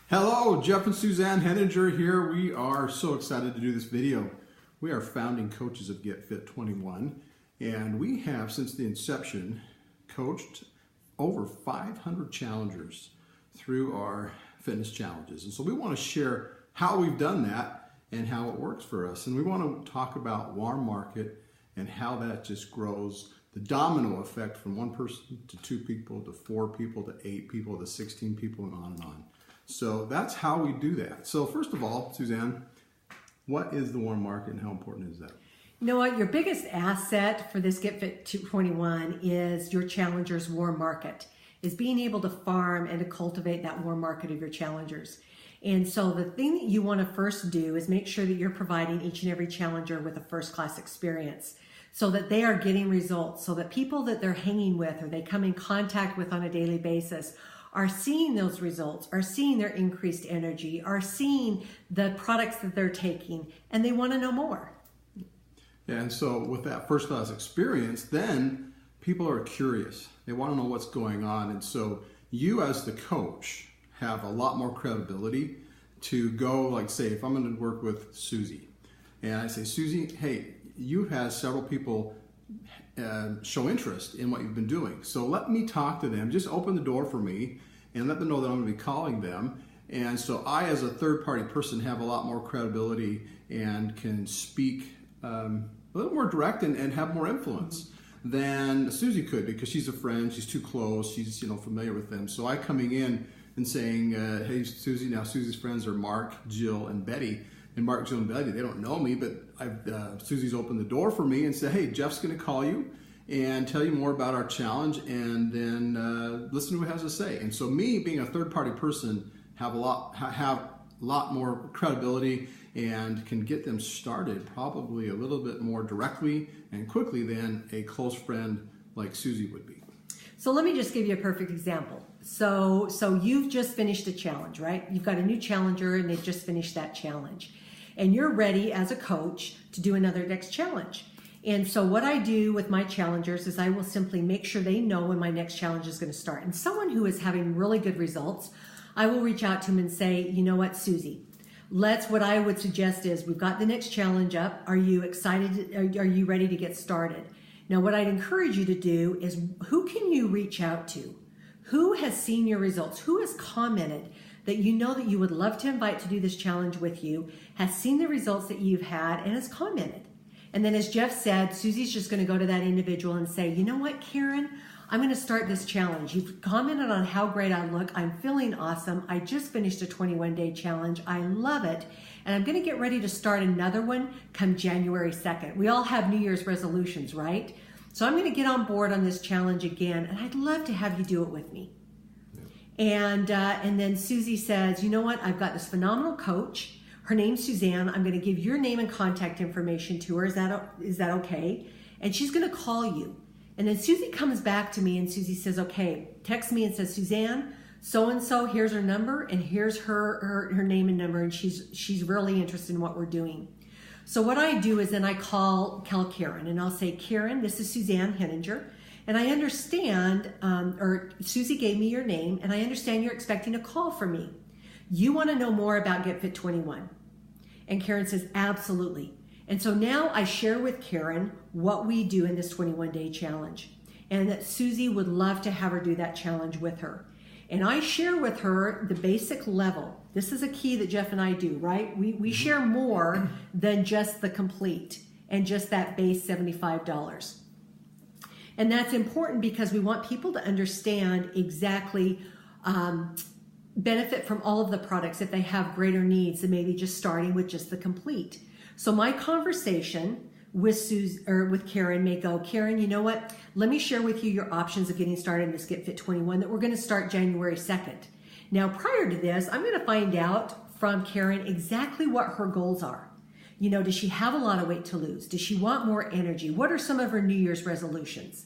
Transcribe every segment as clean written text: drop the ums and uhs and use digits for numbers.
Hello, Jeff and Suzanne Henninger here. We are so excited to do this video. We are founding coaches of Get Fit 21, and we have, since the inception, coached over 500 challengers through our fitness challenges. And so we want to share how we've done that and how it works for us. And we want to talk about warm market and how that just grows, the domino effect from one person to 2 people to 4 people to 8 people to 16 people and on and on. So that's how we do that. So first of all, Suzanne, what is the warm market and how important is that? You know what? Your biggest asset for this Get Fit 21 is your challenger's warm market, is being able to farm and to cultivate that warm market of your challengers. And so the thing that you want to first do is make sure that you're providing each and every challenger with a first-class experience so that they are getting results, so that people that they're hanging with or they come in contact with on a daily basis are seeing those results, are seeing their increased energy, are seeing the products that they're taking, and they want to know more. Yeah, and so with that first class experience, then people are curious. They want to know what's going on. And so you as the coach have a lot more credibility to go, like say, if I'm going to work with Susie, and I say, Susie, hey, you had several people show interest in what you've been doing. So let me talk to them. Just open the door for me and let them know that I'm going to be calling them. And so I, as a third-party person, have a lot more credibility and can speak a little more direct and have more influence than Susie could, because she's a friend, she's too close, she's familiar with them. So I coming in and saying, hey, Susie, now Susie's friends are Mark, Jill, and Betty. And Mark, Jill, and Betty, they don't know me, but Susie's opened the door for me and said, hey, Jeff's going to call you and tell you more about our challenge, and then listen to what he has to say. And so me, being a third-party person, have a lot more credibility and can get them started probably a little bit more directly and quickly than a close friend like Susie would be. So let me just give you a perfect example. So you've just finished a challenge, right? You've got a new challenger and they've just finished that challenge. And you're ready as a coach to do another next challenge. And so what I do with my challengers is I will simply make sure they know when my next challenge is going to start. And someone who is having really good results, I will reach out to them and say, you know what, Susie, what I would suggest is we've got the next challenge up. Are you excited? Are you ready to get started? Now, what I'd encourage you to do is, who can you reach out to? Who has seen your results? Who has commented that you know that you would love to invite to do this challenge with you, has seen the results that you've had, and has commented? And then, as Jeff said, Susie's just going to go to that individual and say, you know what, Karen, I'm going to start this challenge. You've commented on how great I look. I'm feeling awesome. I just finished a 21-day challenge. I love it. And I'm going to get ready to start another one come January 2nd. We all have New Year's resolutions, right? So I'm going to get on board on this challenge again, and I'd love to have you do it with me. And then Susie says, you know what? I've got this phenomenal coach. Her name's Suzanne. I'm going to give your name and contact information to her. Is that okay? And she's going to call you. And then Susie comes back to me and Susie says, okay, text me and says, Suzanne, so-and-so, here's her number and here's her name and number, and she's really interested in what we're doing. So what I do is then I call Karen and I'll say, Karen, this is Suzanne Henninger, and I understand, or Susie gave me your name, and I understand you're expecting a call from me. You want to know more about Get Fit 21. And Karen says, absolutely. And so now I share with Karen what we do in this 21-day challenge, and that Susie would love to have her do that challenge with her. And I share with her the basic level. This is a key that Jeff and I do, right? We share more than just the complete and just that base $75. And that's important because we want people to understand exactly benefit from all of the products if they have greater needs than maybe just starting with just the complete. So my conversation with Karen may go, Karen, you know what? Let me share with you your options of getting started in this Get Fit 21 that we're going to start January 2nd. Now, prior to this, I'm going to find out from Karen exactly what her goals are. You know, does she have a lot of weight to lose? Does she want more energy? What are some of her New Year's resolutions?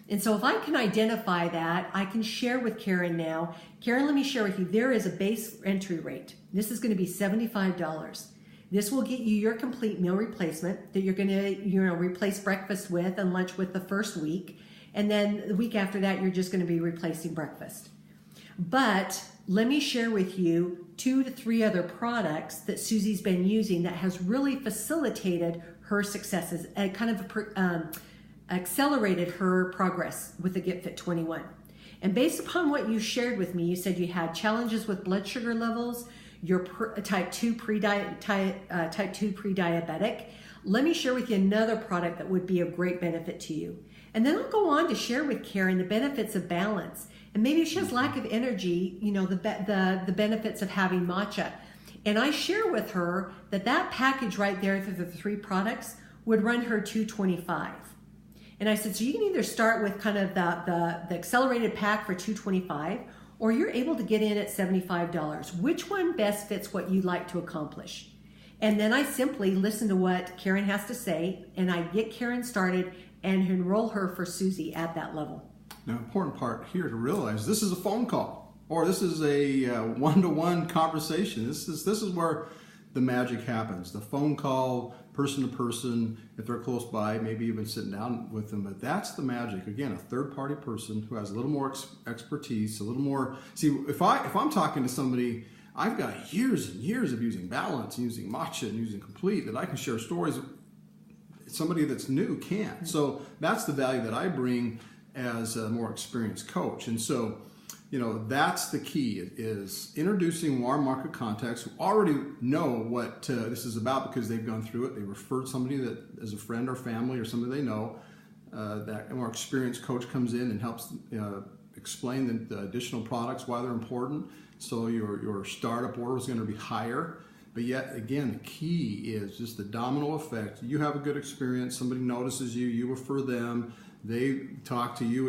And so if I can identify that, I can share with Karen now. Karen, let me share with you, there is a base entry rate. This is going to be $75. This will get you your complete meal replacement that you're going to, replace breakfast with and lunch with the first week. And then the week after that, you're just going to be replacing breakfast. But let me share with you 2 to 3 other products that Susie's been using that has really facilitated her successes and kind of accelerated her progress with the Get Fit 21. And based upon what you shared with me, you said you had challenges with blood sugar levels, you're type 2 pre-diabetic. Let me share with you another product that would be of great benefit to you. And then I'll go on to share with Karen the benefits of balance. And maybe if she has lack of energy, the benefits of having matcha. And I share with her that package right there through the 3 products would run her $225. And I said, so you can either start with kind of the accelerated pack for $225, or you're able to get in at $75. Which one best fits what you'd like to accomplish? And then I simply listen to what Karen has to say, and I get Karen started and enroll her for Susie at that level. Now, important part here to realize, this is a phone call, or this is a one-to-one conversation. This is where the magic happens. The phone call, person to person, if they're close by, maybe even sitting down with them. But that's the magic. Again, a third-party person who has a little more expertise, a little more. See, if I'm talking to somebody, I've got years and years of using Balance, and using Matcha, and using Complete, that I can share stories. Somebody that's new can't. So that's the value that I bring as a more experienced coach. And so, that's the key, is introducing warm market contacts who already know what this is about because they've gone through it. They referred somebody that is a friend or family or somebody they know. That more experienced coach comes in and helps explain the additional products, why they're important. So your startup order is going to be higher. But yet, again, the key is just the domino effect. You have a good experience, somebody notices you, you refer them, they talk to you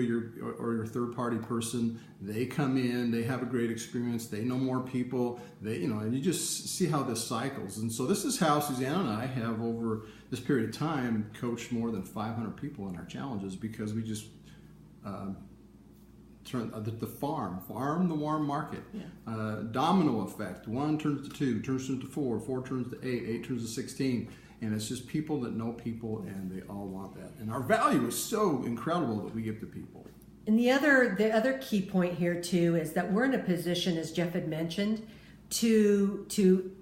or your third-party person, they come in, they have a great experience, they know more people, and you just see how this cycles. And so this is how Suzanne and I have, over this period of time, coached more than 500 people in our challenges, because we just turn the farm the warm market. Yeah. Domino effect. 1 turns to 2, turns to 4, 4 turns to 8, 8 turns to 16. And it's just people that know people, and they all want that. And our value is so incredible that we give to people. And the other key point here too is that we're in a position, as Jeff had mentioned, to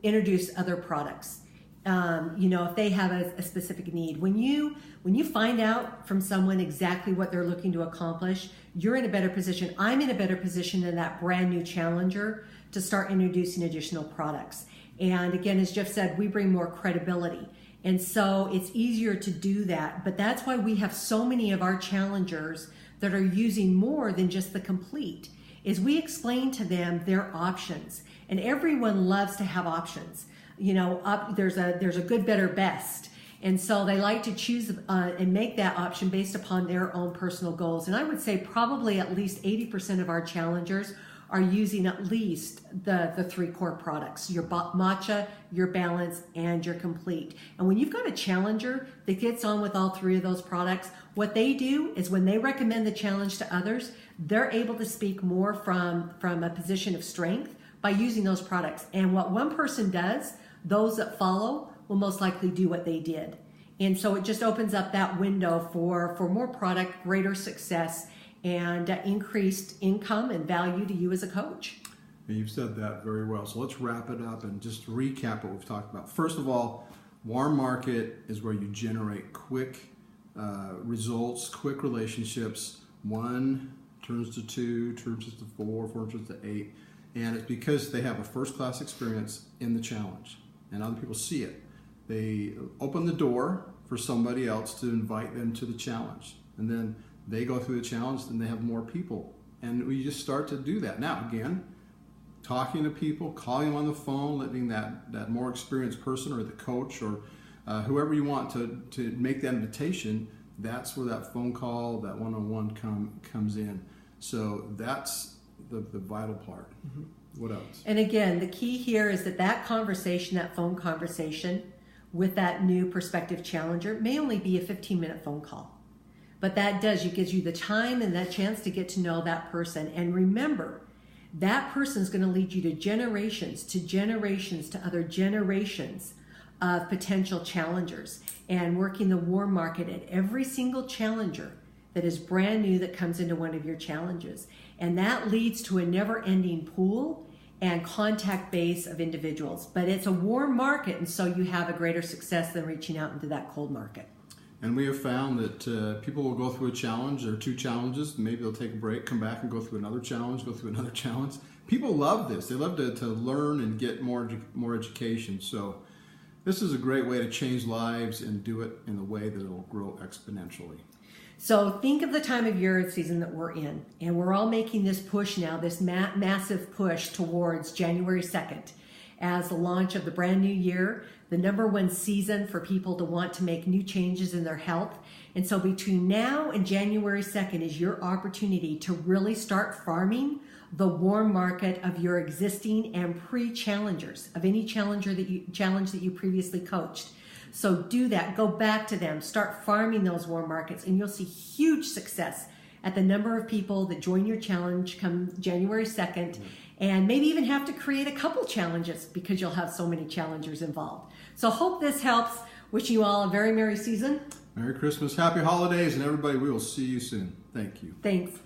introduce other products. If they have a specific need. When you find out from someone exactly what they're looking to accomplish, you're in a better position. I'm in a better position than that brand new challenger to start introducing additional products. And again, as Jeff said, we bring more credibility. And so it's easier to do that. But that's why we have so many of our challengers that are using more than just the Complete, is we explain to them their options. And everyone loves to have options. There's a good, better, best. And so they like to choose and make that option based upon their own personal goals. And I would say probably at least 80% of our challengers are using at least the 3 core products, your Matcha, your Balance, and your Complete. And when you've got a challenger that gets on with all 3 of those products, what they do is when they recommend the challenge to others, they're able to speak more from a position of strength by using those products. And what one person does, those that follow will most likely do what they did. And so it just opens up that window for more product, greater success, and increased income and value to you as a coach. And you've said that very well. So let's wrap it up and just recap what we've talked about. First of all, warm market is where you generate quick results, quick relationships. 1 turns to 2, turns to 4, 4 turns to 8. And it's because they have a first-class experience in the challenge, and other people see it. They open the door for somebody else to invite them to the challenge. And then they go through the challenge, and they have more people. And we just start to do that. Now, again, talking to people, calling them on the phone, letting that more experienced person or the coach or whoever you want to make that invitation, that's where that phone call, that one-on-one comes in. So that's the vital part. Mm-hmm. What else? And again, the key here is that conversation, that phone conversation with that new prospective challenger may only be a 15-minute phone call. But that gives you the time and that chance to get to know that person. And remember, that person is going to lead you to generations to other generations of potential challengers, and working the warm market at every single challenger that is brand new that comes into one of your challenges. And that leads to a never-ending pool and contact base of individuals. But it's a warm market, and so you have a greater success than reaching out into that cold market. And we have found that people will go through a challenge or 2 challenges. Maybe they'll take a break, come back and go through another challenge, go through another challenge. People love this. They love to learn and get more education. So this is a great way to change lives and do it in a way that it will grow exponentially. So think of the time of year season that we're in, and we're all making this push now, this massive push towards January 2nd as the launch of the brand new year, the #1 season for people to want to make new changes in their health. And so between now and January 2nd is your opportunity to really start farming the warm market of your existing and pre-challengers, of any challenge that you previously coached. So do that. Go back to them. Start farming those warm markets, and you'll see huge success at the number of people that join your challenge come January 2nd, and maybe even have to create a couple challenges because you'll have so many challengers involved. So hope this helps. Wishing you all a very Merry season. Merry Christmas, Happy Holidays, and everybody, we will see you soon. Thank you. Thanks.